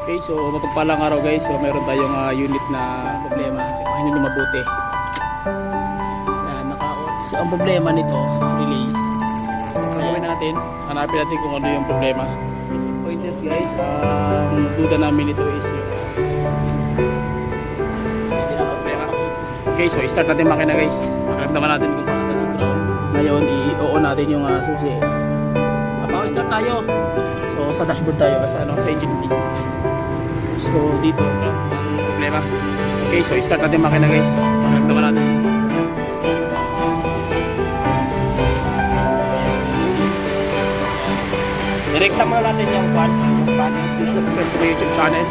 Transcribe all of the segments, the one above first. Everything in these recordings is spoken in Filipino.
Okay, so mapagpalang araw guys. So meron tayong unit na problema. Pakinggan nyo mabuti. Yan, naka-on. So ang problema nito, relay. Ang gawin natin, hanapin natin kung ano yung problema. Okay, so pointers guys, ang duda namin ito is yung problema. Okay, so start natin makina guys. Makaramdaman natin kung paano yung ground. Ngayon, i-on natin yung susi. Start tayo. So sa dashboard tayo kasi sa engine B. So dito ang problema. Okay, so start natin makina guys. Makaramdaman natin. Direkta muna natin yung pan. Please subscribe to my YouTube channel.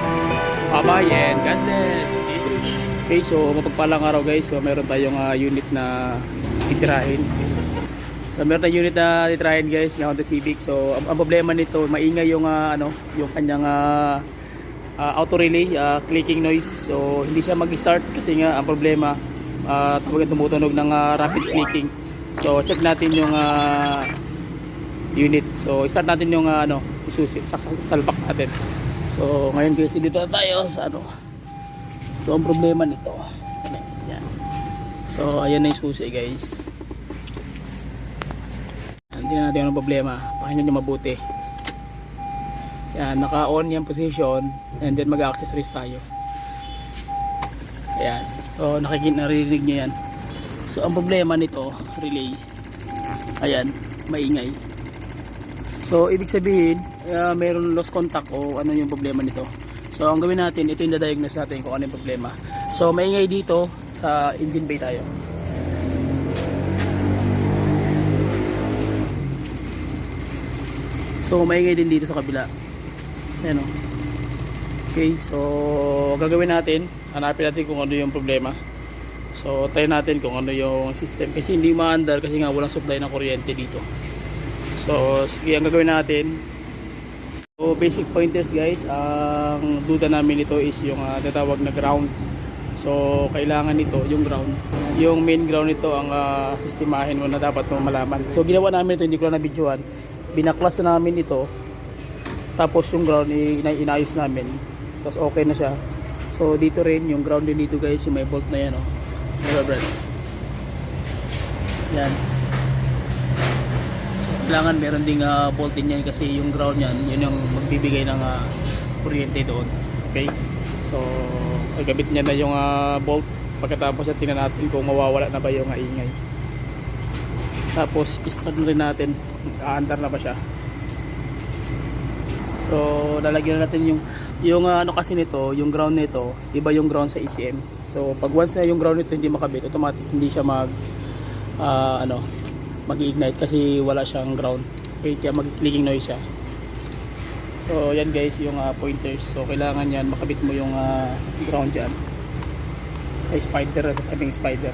Bye-bye and God bless. Okay, so mapagpalang araw guys. So meron tayong unit na titirahin. So meron tayong unit na titirahin guys na Honda Civic. So ang problema nito, maingay yung yung kanyang auto relay, clicking noise. So hindi siya mag-start kasi nga ang problema tumutunog ng rapid clicking. So check natin yung unit. So start natin yung isusi, salpak natin. So ngayon guys, dito na tayo sa So ang problema nito, yan. So ayan na yung susi guys. Hindi na natin yung problema. Pakinggan nyo mabuti. Yan, naka-on yung position and then mag-accessories tayo. Ayan. So naririnig nyo yan. So ang problema nito, relay. Ayan, maingay. So ibig sabihin, mayroon lost contact o ano yung problema nito. So ang gawin natin, ito yung da-diagnose natin kung ano yung problema. So maingay dito sa engine bay tayo. So maingay din dito sa kabila. Ayan o. Okay, so gagawin natin, hanapin natin kung ano yung problema. So try natin kung ano yung system kasi hindi maandar kasi nga walang supply ng kuryente dito. So sige, ang gagawin natin, so basic pointers guys, ang duda namin ito is yung tatawag na ground. So kailangan nito yung ground, yung main ground nito ang sistemahin mo na dapat mo malaman. So ginawa namin ito, hindi ko na na-videoan. Binaklas na namin ito, tapos yung ground inayos namin, tapos okay na siya. So dito rin yung ground din dito guys, yung may bolt na yan yan. So kailangan meron ding bolt din yan kasi yung ground yan, yun yung magbibigay ng kuryente doon. Okay, so pagkabit niya na yung bolt, pagkatapos tingnan natin kung mawawala na ba yung ingay. Tapos start rin natin, aandar na ba siya. So lalagyan natin yung kasi nito, yung ground nito, iba yung ground sa ECM. So pag once na yung ground nito hindi makabit, automatic hindi siya mag-ignite kasi wala siyang ground. Okay, kaya mag-clicking noise siya. So yan guys yung pointers. So kailangan yan makabit mo yung ground dyan sa spider, sa sabing spider.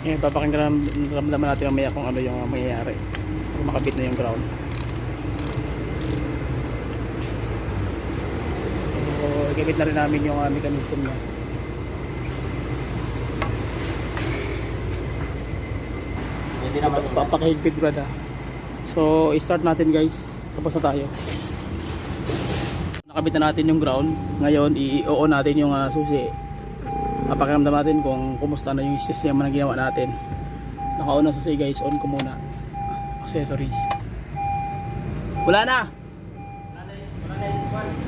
Yan, papakinggan natin mamaya kung ano yung mangyayari kung makabit na yung ground. So gagawin na rin namin yung mechanism niya. Papakahigpit brada. So i-start natin guys, tapos na tayo. Nakabit na natin yung ground. Ngayon i-on natin yung susi. Pakiramdam natin kung kumusta na yung system na ginawa natin. Naka-on na susi guys, on ko muna. Accessories. Wala na.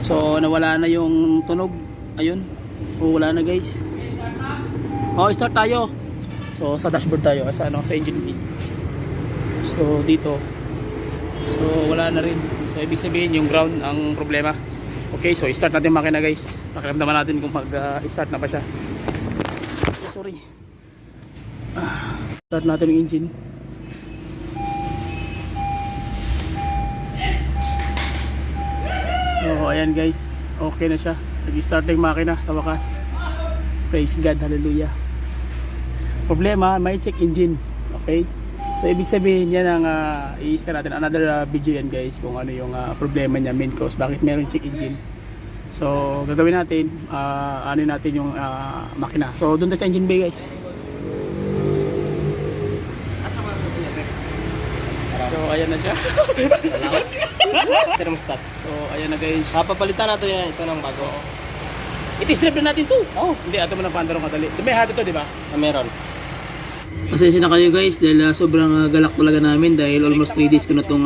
So nawala na yung tunog. Ayun. Wala na guys. Start tayo. So sa dashboard tayo sa engine B. So dito. So wala na rin. So ibig sabihin yung ground ang problema. Okay, so start natin makina guys. Pakiramdaman natin kung mag-start na pa siya. Sorry. Start natin yung engine. So ayan guys, okay na siya. Nag-start na yung makina sa wakas. Praise God, hallelujah. Problema, may check engine. Okay, so ibig sabihin yan ang i-scan natin another video yan guys kung ano yung problema niya, main cause bakit meron check engine. So gagawin natin, ano natin yung makina. So doon tayo sa engine bay guys. So ayan na siya. Thermostat. So, ayan na guys. Papalitan natin yan. Ito ng bago. I-test drive na natin to. Oh, hindi, ato mo ng pandarong kadali. May hati to, di ba? Na meron. Pasensya na kayo guys dahil sobrang galak talaga namin dahil almost 3 days ko na itong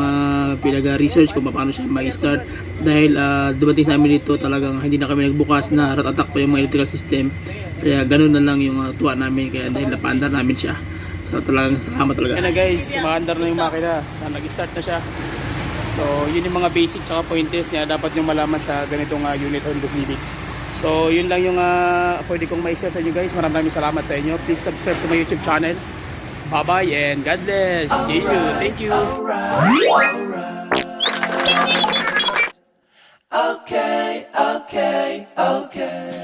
pinag-research kung paano siya mag-start dahil dumating sa amin dito talagang hindi na kami nagbukas na heart attack pa yung mga electrical system kaya ganun na lang yung tuwa namin kaya dahil napaandar namin siya so talagang salamat talaga. Ayan na guys, sumaandar na yung makina nag-start na siya so yun yung mga basic tsaka pointers na dapat yung malaman sa ganitong unit Honda Civic. So yun lang yung pwede kong ma-share sa inyo guys. Maraming salamat sa inyo. Please subscribe to my YouTube channel. Bye bye and God bless. See you. Thank you. Okay, okay, okay.